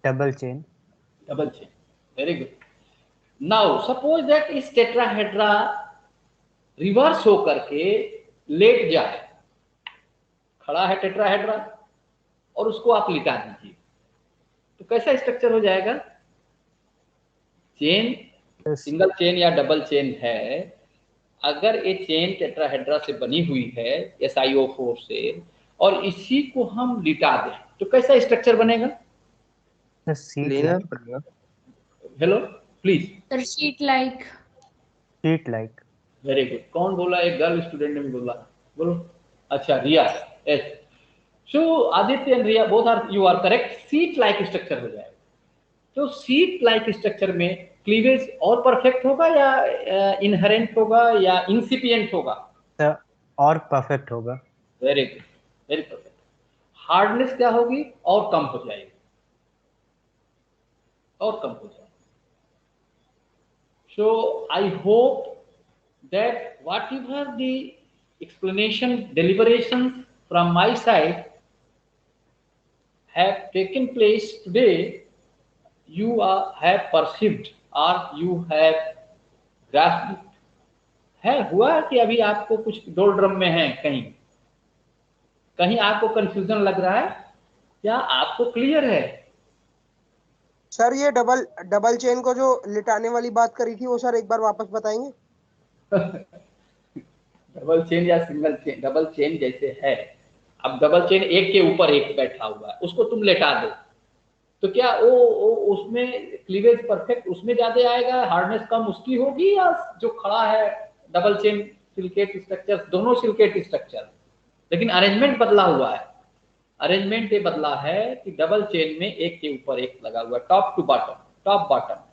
Double chain. Double chain, very good. Now suppose that इस टेट्राहेड्रा रिवर्स होकर के लेट जाए, खड़ा है टेट्राहेड्रा और उसको आप लिटा दीजिए, तो कैसा स्ट्रक्चर हो जाएगा? चेन सिंगल चेन या डबल चेन है, अगर ये चेन टेट्राहेड्रा से बनी हुई है SiO4 से, और इसी को हम लिटा दें तो कैसा स्ट्रक्चर बनेगा? लेना पड़ेगा। Hello please. Sir sheet like. Sheet like. Very good. कौन बोला? एक गर्ल स्टूडेंट ने भी बोला, बोलो। अच्छा Riya, yes. So Aditya and Riya both are, you are correct, sheet like structure हो जाएगा। तो सीट लाइक स्ट्रक्चर में क्लीवेज और परफेक्ट होगा या इनहेरेंट होगा या इंसिपिएंट होगा? सर और परफेक्ट होगा। Very good, very perfect. Hardness क्या होगी? और कम हो जाएगी, और कम हो जाएगी। So I hope that whatever the explanation deliberations from my side have taken place today, you have perceived or you have grasped it. है हुआ कि अभी आपको कुछ डोलड्रम में है, कहीं कहीं आपको कंफ्यूजन लग रहा है या आपको क्लियर है? सर ये डबल चेन को जो लिटाने वाली बात करी थी वो सर एक बार वापस बताएंगे? डबल चेन या सिंगल चेन? डबल चेन जैसे है, अब डबल चेन एक के ऊपर एक बैठा हुआ है, उसको तुम लेटा दो तो क्या वो उसमें क्लीवेज परफेक्ट उसमें ज्यादा आएगा, हार्डनेस कम उसकी होगी, या जो खड़ा है डबल चेन सिलिकेट स्ट्रक्चर, दोनों सिलिकेट स्ट्रक्चर, लेकिन अरेंजमेंट बदला हुआ है। अरेंजमेंट ये बदला है कि डबल चेन में एक के ऊपर एक लगा हुआ, top to bottom, top bottom.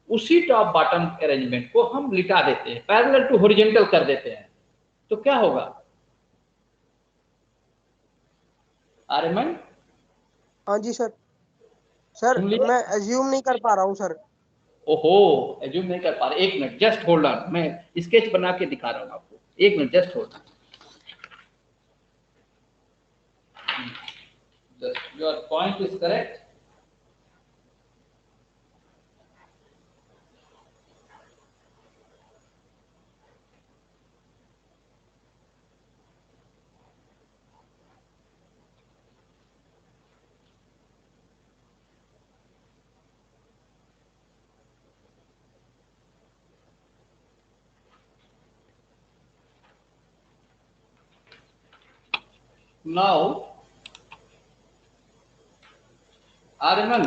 उसी टॉप बॉटम अरेंजमेंट को हम लिटा देते हैं, पैरेलल टू हॉरिजॉन्टल कर देते हैं, तो क्या होगा आर्यमन? हाँ जी सर। सर मैं एज्यूम नहीं कर पा रहा हूँ सर। ओहो, एज्यूम नहीं कर पा रहे? एक मिनट, जस्ट होल्ड ऑन, मैं स्केच बना के दिखा रहा हूँ आपको, एक minute just hold on. Just your point is correct. Now Aryaman,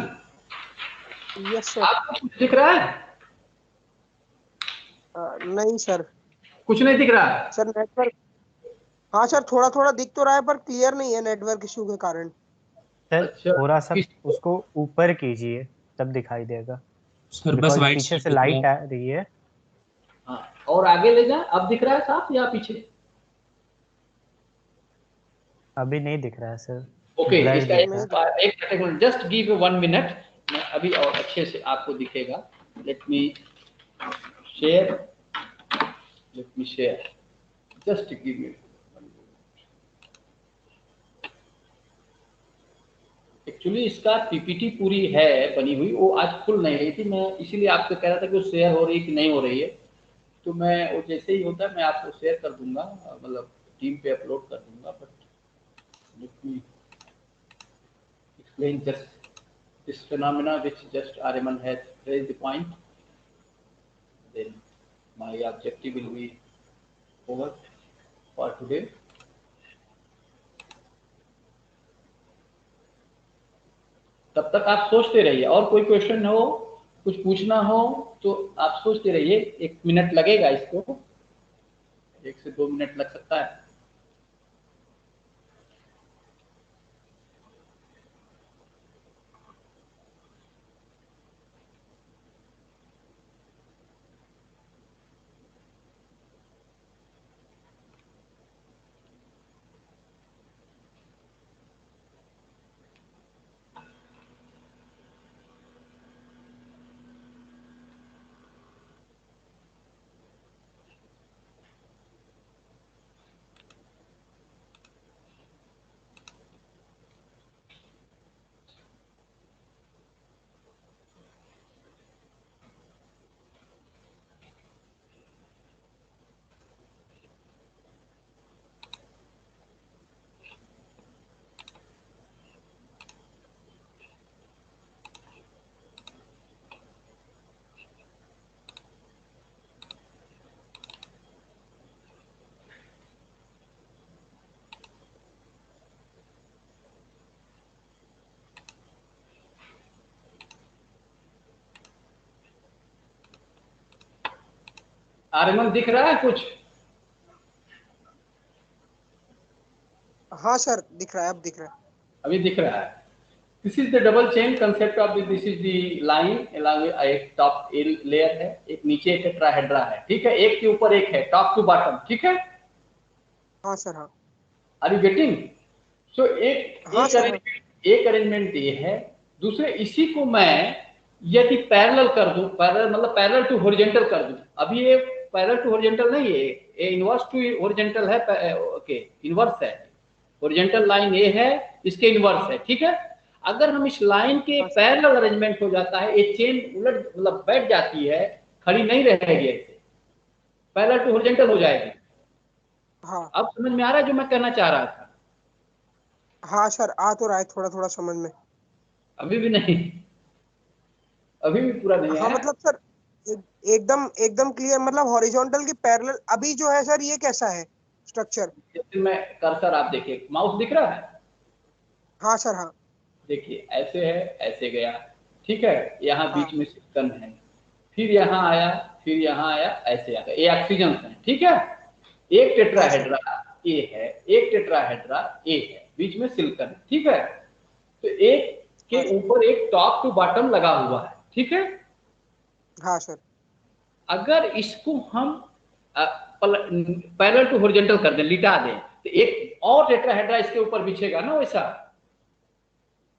yes sir. आपको कुछ दिख रहा है? नहीं सर। कुछ नहीं दिख रहा है सर नेटवर्क, हाँ सर थोड़ा थोड़ा दिख तो रहा है पर क्लियर नहीं है नेटवर्क इशू के कारण। सर थोड़ा सा उसको ऊपर कीजिए तब दिखाई देगा सर बस वाइट पीछे से लाइट आ रही है। हाँ, और आगे ले जाए, अब दिख रहा है साफ या पीछे? अभी नहीं दिख रहा है सर। ओके, इसका एक सेकंड, जस्ट गिव 1 मिनट, मैं अभी और अच्छे से आपको दिखेगा। Let me share, just give me. Actually इसका पीपीटी पूरी है बनी हुई, वो आज खुल नहीं रही थी, मैं इसीलिए आपसे कह रहा था कि वो शेयर हो रही है कि नहीं हो रही है। तो मैं वो जैसे ही होता है मैं आपको शेयर कर दूंगा, मतलब टीम पे अपलोड कर दूंगा। But let me explain just this phenomena which just Ariman has raised the point, then my objective will be over for today. तब तक आप सोचते रहिए, और कोई क्वेश्चन हो, कुछ पूछना हो तो आप सोचते रहिए। 1 मिनट लगेगा इसको, 1 से 2 मिनट लग सकता है। आर्यमन दिख रहा है कुछ? हाँ सर दिख रहा है, अब दिख रहा है। अभी दिख रहा है। This is the double chain concept of this is the line along with एक टॉप लेयर है, एक नीचे एक टेट्राहेड्रा है, ठीक है, एक के ऊपर एक है, टॉप टू बॉटम, ठीक है। हाँ सर हाँ। Are you getting? सो हाँ सर हाँ। एक अरेंजमेंट ये है। दूसरे, इसी को मैं यदि पैरेलल कर दूं, पैरेलल मतलब पैरेलल टू हॉरिजॉन्टल कर दूं, अभी ये पैरेलल टू हॉरिजॉन्टल नहीं है, ये इनवर्स टू हॉरिजॉन्टल है, ओके इनवर्स है, हॉरिजॉन्टल लाइन ये है, इसके इनवर्स है, ठीक है। अगर हम इस लाइन के पैरेलल अरेंजमेंट हो जाता है, एक चेन उलट मतलब बैठ जाती है, खड़ी नहीं रहेगी, ऐसे पैरेलल टू हॉरिजॉन्टल हो जाएगी। हाँ अब समझ में आ रहा है जो मैं कहना चाह रहा था? हाँ सर आ तो रहा है थोड़ा थोड़ा समझ में। अभी भी नहीं, अभी भी पूरा नहीं हाँ आया। मतलब सर एकदम एकदम क्लियर, मतलब हॉरिजॉन्टल की पैरेलल अभी जो है सर ये कैसा है स्ट्रक्चर? जैसे मैं कर्सर, आप देखिए माउस दिख रहा है? हाँ सर हाँ। देखिए ऐसे है, ऐसे गया, ठीक है, यहाँ हाँ बीच में सिस्टम है, फिर यहाँ आया, फिर यहाँ आया, ऐसे आ गया, ये ऑक्सीजन है, ठीक है। एक टेट्राहेड्रा ए है, एक टेट्राहेड्रा ए है, बीच में सिलिकॉन, ठीक है। तो एक के ऊपर एक टॉप टू बॉटम लगा हुआ है, ठीक है। हाँ सर। अगर इसको हम पैरेलल टू हॉरिजॉन्टल कर दें, लिटा दें, तो एक और टेट्राहेड्रा इसके ऊपर बिछेगा ना वैसा।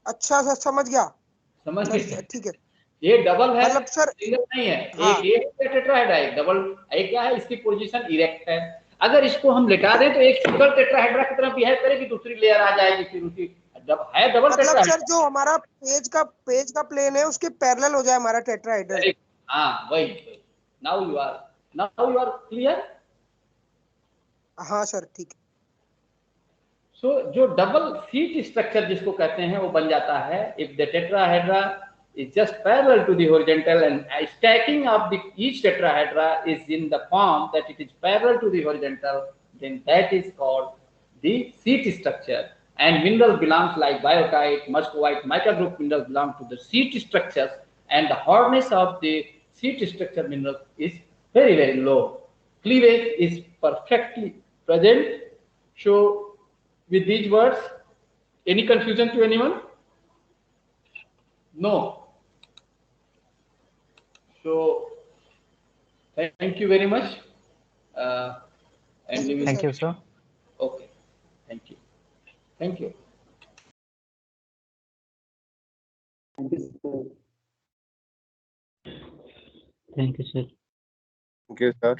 अच्छा सर समझ गया। समझ गए? ठीक है। ये डबल है, मतलब सर सिंगल नहीं है। हाँ। एक ये टेट्राहेड्रा है, डबल एक क्या है, इसकी पोजीशन इरेक्ट है। अगर इसको हम लिटा दें तो एक सिंगल टेट्राहेड्रा की तरह बिहेव करेगी, दूसरी लेयर आ जाएगी, फिर उसकी है डबल मतलब टेट्राहेड्रा। सर जो हमारा पेज का प्लेन है उसके पैरेलल हो जाए हमारा टेट्राहेड्रल। हाँ वही। Now you are clear? हाँ सर ठीक है। सो जो डबल सीट स्ट्रक्चर जिसको कहते हैं वो बन जाता है if the tetrahedra is just parallel to the horizontal and stacking of the each tetrahedra is in the form that it is parallel to the horizontal, then that is called the seat structure. And mineral belongs like biotite, muscovite, mica group minerals belong to the seat structures, and the hardness of the seat structure minerals is very very low. Cleavage is perfectly present. So with these words, any confusion to anyone? No. So thank you very much. And we will. Thank you, sir. Okay. Thank you. Thank you. Thank you, sir. Thank you, sir.